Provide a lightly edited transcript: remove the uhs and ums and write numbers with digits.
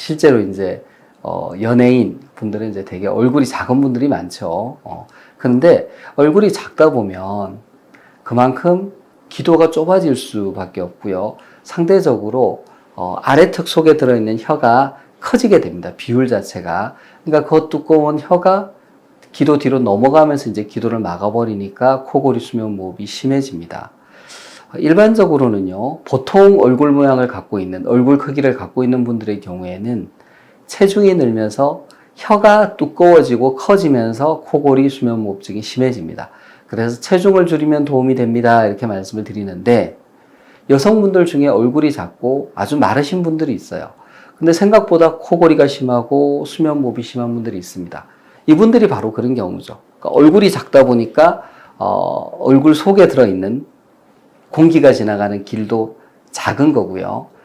실제로 이제 연예인 분들은 이제 되게 얼굴이 작은 분들이 많죠. 그런데 얼굴이 작다 보면 그만큼 기도가 좁아질 수밖에 없고요. 상대적으로 아래턱 속에 들어있는 혀가 커지게 됩니다. 비율 자체가. 그러니까 그 두꺼운 혀가 기도 뒤로 넘어가면서 이제 기도를 막아버리니까 코골이 수면무호흡이 심해집니다. 일반적으로는요, 보통 얼굴 모양을 갖고 있는, 얼굴 크기를 갖고 있는 분들의 경우에는 체중이 늘면서 혀가 두꺼워지고 커지면서 코골이 수면무호흡증이 심해집니다. 그래서 체중을 줄이면 도움이 됩니다. 이렇게 말씀을 드리는데, 여성분들 중에 얼굴이 작고 아주 마르신 분들이 있어요. 근데 생각보다 코골이가 심하고 수면무호흡이 심한 분들이 있습니다. 이분들이 바로 그런 경우죠. 그러니까 얼굴이 작다 보니까 얼굴 속에 들어있는 공기가 지나가는 길도 작은 거고요.